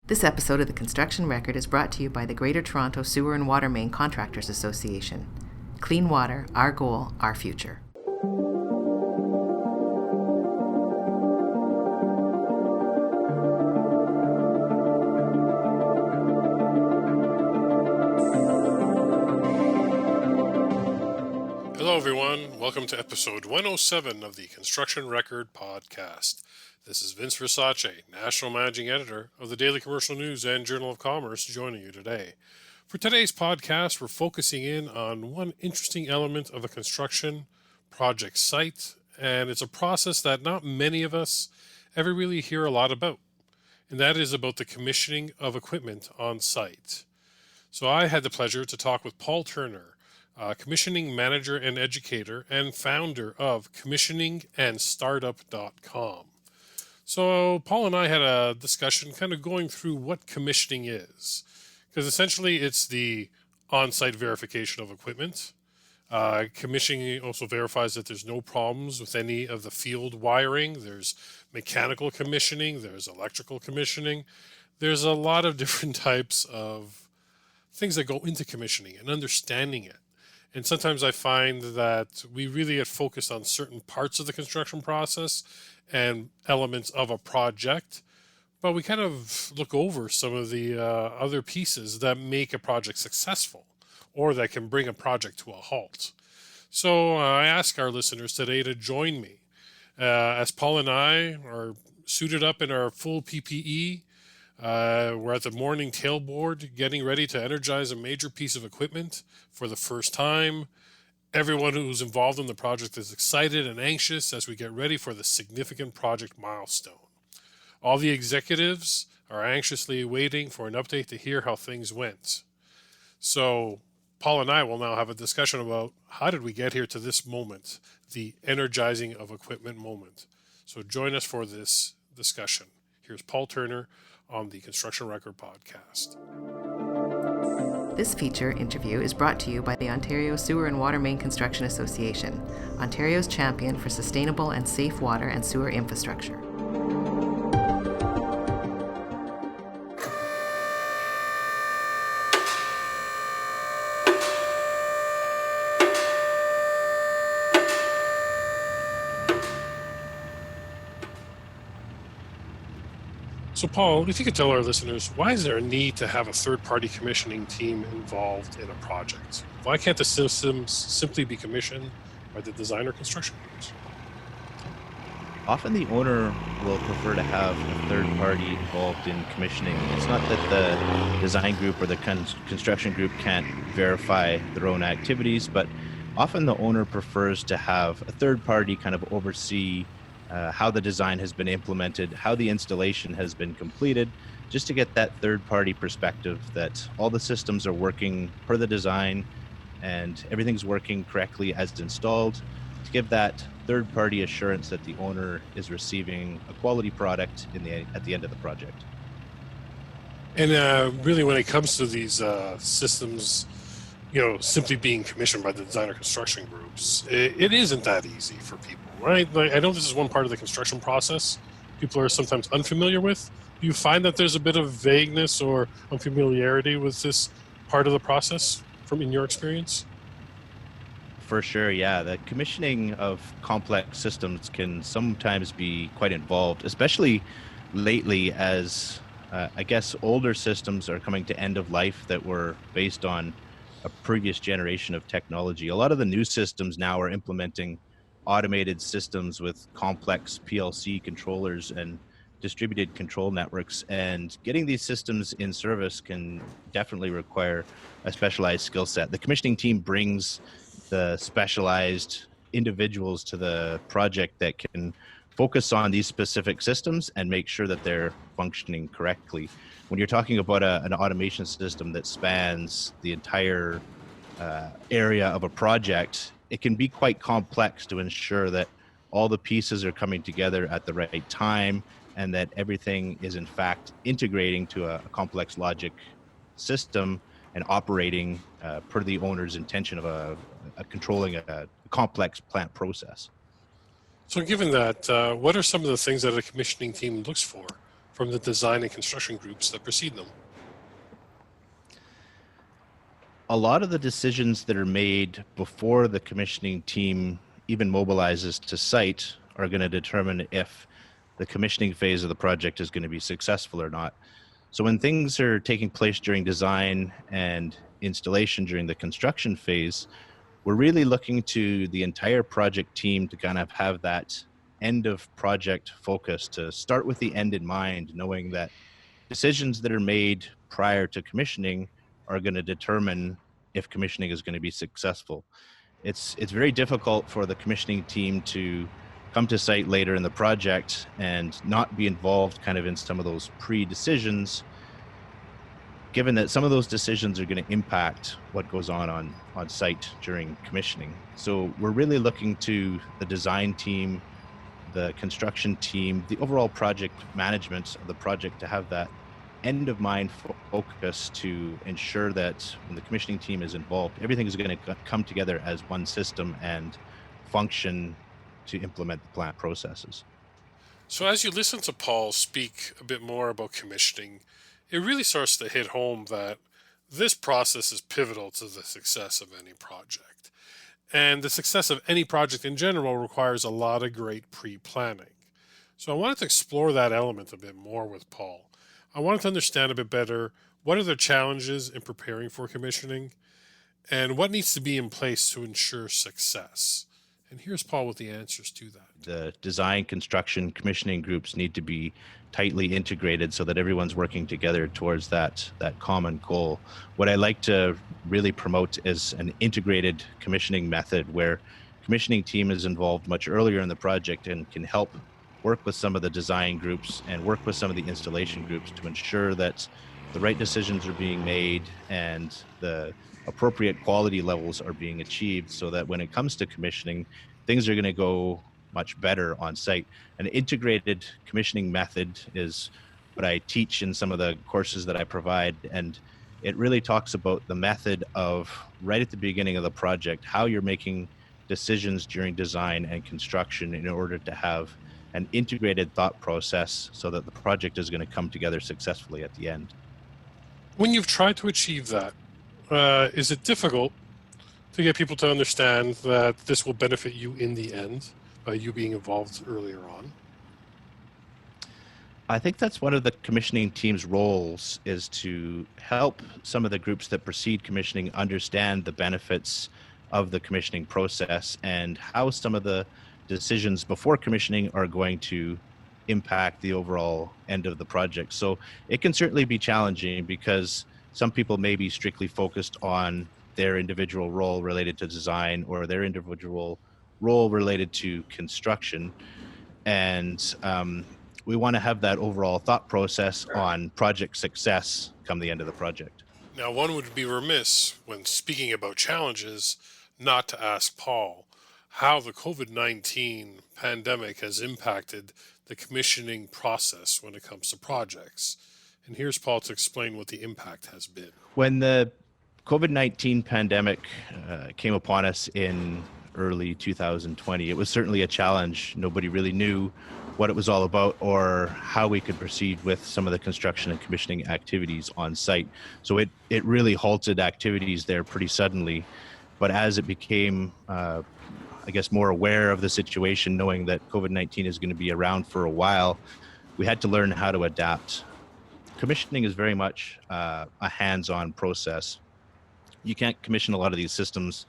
This episode of The Construction Record is brought to you by the Greater Toronto Sewer and Water Main Contractors Association. Clean water, our goal, our future. Hello everyone, welcome to episode 107 of the Construction Record podcast. This is Vince Versace, National Managing Editor of the Daily Commercial News and Journal of Commerce, joining you today. For today's podcast, we're focusing in on one interesting element of a construction project site, and it's a process that not many of us ever really hear a lot about, and that is about the commissioning of equipment on site. So I had the pleasure to talk with Paul Turner, commissioning manager and educator and founder of commissioningandstartup.com. So Paul and I had a discussion kind of going through what commissioning is, because essentially it's the on-site verification of equipment. Commissioning also verifies that there's no problems with any of the field wiring. There's mechanical commissioning, there's electrical commissioning. There's a lot of different types of things that go into commissioning and understanding it. And sometimes I find that we really get focused on certain parts of the construction process and elements of a project, but we kind of look over some of the other pieces that make a project successful or that can bring a project to a halt. So I ask our listeners today to join me as Paul and I are suited up in our full PPE. We're at the morning tailboard getting ready to energize a major piece of equipment for the first time. Everyone who's involved in the project is excited and anxious as we get ready for the significant project milestone. All the executives are anxiously waiting for an update to hear how things went. So Paul and I will now have a discussion about how did we get here to this moment, the energizing of equipment moment. So join us for this discussion. Here's Paul Turner on the Construction Record podcast. This feature interview is brought to you by the Ontario Sewer and Water Main Construction Association, Ontario's champion for sustainable and safe water and sewer infrastructure. So Paul, if you could tell our listeners, why is there a need to have a third-party commissioning team involved in a project? Why can't the systems simply be commissioned by the design or construction groups? Often the owner will prefer to have a third party involved in commissioning. It's not that the design group or the construction group can't verify their own activities, but often the owner prefers to have a third party kind of oversee how the design has been implemented, how the installation has been completed, just to get that third-party perspective that all the systems are working per the design and everything's working correctly as installed, to give that third-party assurance that the owner is receiving a quality product at the end of the project. And really, when it comes to these systems, simply being commissioned by the design or construction groups, it isn't that easy for people. Right? Like, I know this is one part of the construction process people are sometimes unfamiliar with. Do you find that there's a bit of vagueness or unfamiliarity with this part of the process in your experience? For sure, yeah. The commissioning of complex systems can sometimes be quite involved, especially lately as I guess older systems are coming to end of life that were based on a previous generation of technology. A lot of the new systems now are implementing automated systems with complex PLC controllers and distributed control networks, and getting these systems in service can definitely require a specialized skill set. The commissioning team brings the specialized individuals to the project that can focus on these specific systems and make sure that they're functioning correctly. When you're talking about an automation system that spans the entire area of a project, it can be quite complex to ensure that all the pieces are coming together at the right time and that everything is in fact integrating to a complex logic system and operating per the owner's intention of controlling a complex plant process. So given that, what are some of the things that a commissioning team looks for from the design and construction groups that precede them? A lot of the decisions that are made before the commissioning team even mobilizes to site are going to determine if the commissioning phase of the project is going to be successful or not. So when things are taking place during design and installation during the construction phase, we're really looking to the entire project team to kind of have that end of project focus, to start with the end in mind, knowing that decisions that are made prior to commissioning are going to determine if commissioning is going to be successful. It's very difficult for the commissioning team to come to site later in the project and not be involved kind of in some of those pre-decisions, given that some of those decisions are going to impact what goes on site during commissioning. So we're really looking to the design team, the construction team, the overall project management of the project to have that end of mind focus to ensure that when the commissioning team is involved, everything is going to come together as one system and function to implement the plant processes. So as you listen to Paul speak a bit more about commissioning, it really starts to hit home that this process is pivotal to the success of any project. And the success of any project in general requires a lot of great pre-planning. So I wanted to explore that element a bit more with Paul. I wanted to understand a bit better what are the challenges in preparing for commissioning and what needs to be in place to ensure success. And here's Paul with the answers to that. The design, construction, commissioning groups need to be tightly integrated so that everyone's working together towards that common goal. What I like to really promote is an integrated commissioning method where commissioning team is involved much earlier in the project and can help work with some of the design groups and work with some of the installation groups to ensure that the right decisions are being made and the appropriate quality levels are being achieved, so that when it comes to commissioning, things are going to go much better on site. An integrated commissioning method is what I teach in some of the courses that I provide, and it really talks about the method of right at the beginning of the project, how you're making decisions during design and construction in order to have an integrated thought process so that the project is going to come together successfully at the end. When you've tried to achieve that, is it difficult to get people to understand that this will benefit you in the end by you being involved earlier on? I think that's one of the commissioning team's roles, is to help some of the groups that precede commissioning understand the benefits of the commissioning process and how some of the decisions before commissioning are going to impact the overall end of the project. So it can certainly be challenging because some people may be strictly focused on their individual role related to design or their individual role related to construction. And we want to have that overall thought process on project success come the end of the project. Now, one would be remiss when speaking about challenges not to ask Paul how the COVID-19 pandemic has impacted the commissioning process when it comes to projects. And here's Paul to explain what the impact has been. When the COVID-19 pandemic came upon us in early 2020, it was certainly a challenge. Nobody really knew what it was all about or how we could proceed with some of the construction and commissioning activities on site. So it really halted activities there pretty suddenly. But as it became, I guess, more aware of the situation, knowing that COVID-19 is going to be around for a while, we had to learn how to adapt. Commissioning is very much a hands-on process. You can't commission a lot of these systems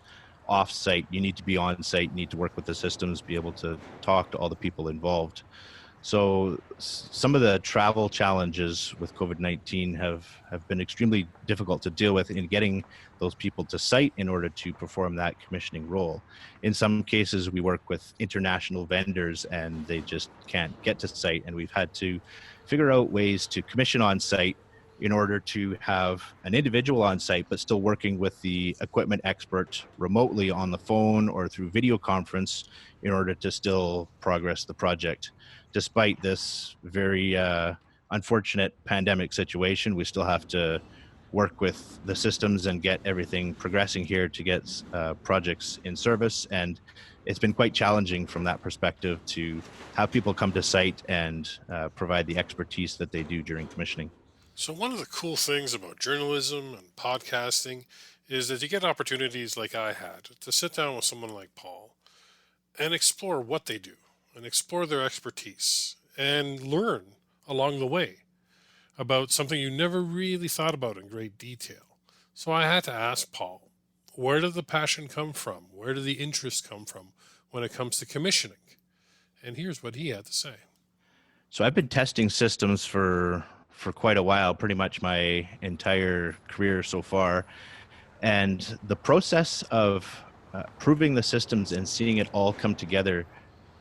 off-site. You need to be on-site, you need to work with the systems, be able to talk to all the people involved. So some of the travel challenges with COVID-19 have been extremely difficult to deal with in getting those people to site in order to perform that commissioning role. In some cases, we work with international vendors and they just can't get to site, and we've had to figure out ways to commission on site in order to have an individual on site, but still working with the equipment expert remotely on the phone or through video conference in order to still progress the project. Despite this very unfortunate pandemic situation, we still have to work with the systems and get everything progressing here to get projects in service. And it's been quite challenging from that perspective to have people come to site and provide the expertise that they do during commissioning. So, one of the cool things about journalism and podcasting is that you get opportunities like I had to sit down with someone like Paul and explore what they do and explore their expertise and learn along the way about something you never really thought about in great detail. So, I had to ask Paul, where did the passion come from? Where did the interest come from when it comes to commissioning? And here's what he had to say. So I've been testing systems for quite a while, pretty much my entire career so far. And the process of proving the systems and seeing it all come together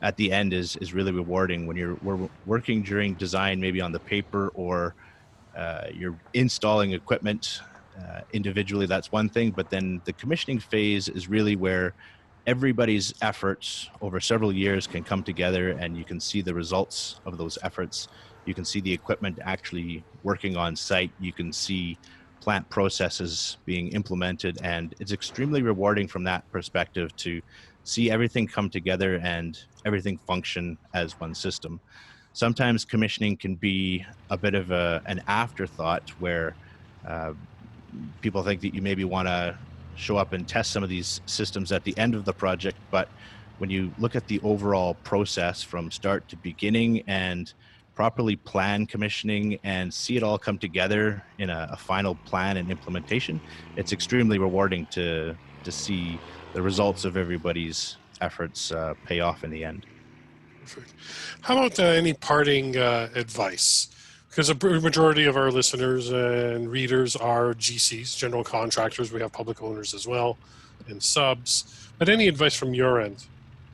at the end is really rewarding when we're working during design, maybe on the paper, or you're installing equipment individually. That's one thing, but then the commissioning phase is really where everybody's efforts over several years can come together, and you can see the results of those efforts. You can see the equipment actually working on site. You can see plant processes being implemented, and it's extremely rewarding from that perspective to see everything come together and everything function as one system. Sometimes commissioning can be a bit of an afterthought where uh, people think that you maybe want to show up and test some of these systems at the end of the project, but when you look at the overall process from start to beginning and properly plan commissioning and see it all come together in a final plan and implementation, it's extremely rewarding to see the results of everybody's efforts pay off in the end. Perfect. How about any parting advice? Because a majority of our listeners and readers are GCs, general contractors. We have public owners as well, and subs. But any advice from your end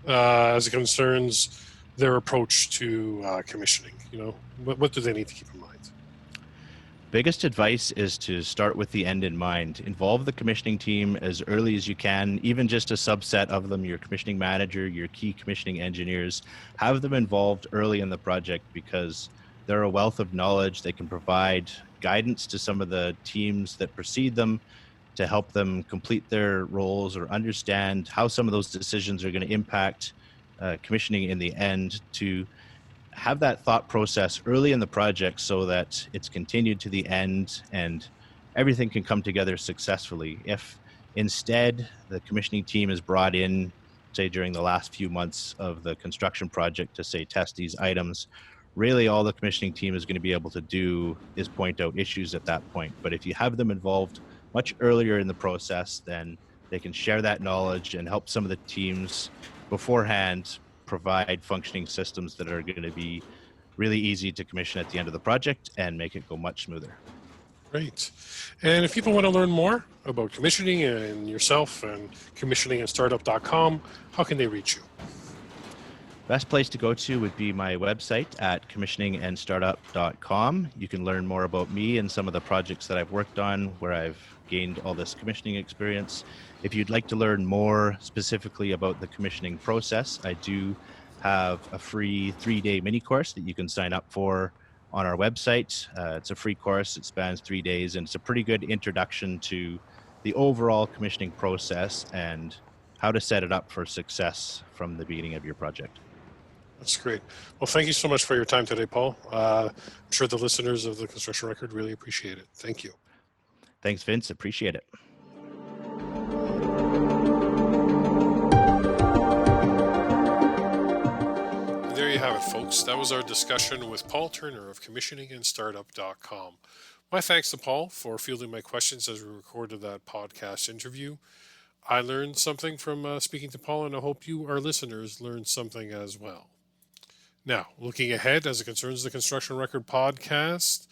as it concerns their approach to commissioning? You know, what do they need to keep in mind? Biggest advice is to start with the end in mind. Involve the commissioning team as early as you can, even just a subset of them, your commissioning manager, your key commissioning engineers. Have them involved early in the project because they're a wealth of knowledge. They can provide guidance to some of the teams that precede them to help them complete their roles or understand how some of those decisions are going to impact commissioning in the end, to have that thought process early in the project so that it's continued to the end and everything can come together successfully. If instead the commissioning team is brought in, say during the last few months of the construction project to say test these items, really all the commissioning team is going to be able to do is point out issues at that point. But if you have them involved much earlier in the process, then they can share that knowledge and help some of the teams beforehand provide functioning systems that are going to be really easy to commission at the end of the project and make it go much smoother. Great. And if people want to learn more about commissioning and yourself and commissioningandStartup.com, how can they reach you? Best place to go to would be my website at commissioningandStartup.com. You can learn more about me and some of the projects that I've worked on where I've gained all this commissioning experience. If you'd like to learn more specifically about the commissioning process, I do have a free 3-day mini course that you can sign up for on our website. It's a free course. It spans 3 days, and it's a pretty good introduction to the overall commissioning process and how to set it up for success from the beginning of your project. That's great. Well, thank you so much for your time today, Paul. I'm sure the listeners of the Construction Record really appreciate it. Thank you. Thanks, Vince. Appreciate it. And there you have it, folks. That was our discussion with Paul Turner of commissioningandStartup.com. My thanks to Paul for fielding my questions as we recorded that podcast interview. I learned something from speaking to Paul, and I hope you, our listeners, learned something as well. Now, looking ahead as it concerns the Construction Record podcast,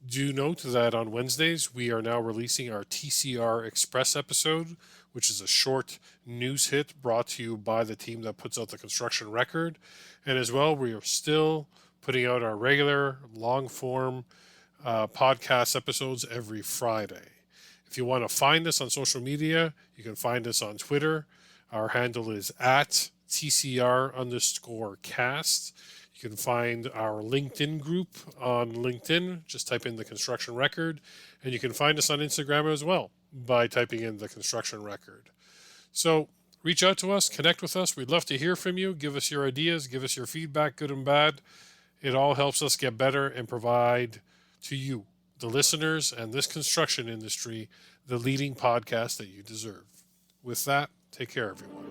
do note that on Wednesdays, we are now releasing our TCR Express episode, which is a short news hit brought to you by the team that puts out the Construction Record. And as well, we are still putting out our regular long-form podcast episodes every Friday. If you want to find us on social media, you can find us on Twitter. Our handle is at TCR_cast. You You can find our LinkedIn group on LinkedIn. Just type in the Construction Record. And you can find us on Instagram as well by typing in the Construction Record. So reach out to us, connect with us. We'd love to hear from you. Give us your ideas, give us your feedback, good and bad. It all helps us get better and provide to you, the listeners, and this construction industry, the leading podcast that you deserve. With that, take care, everyone.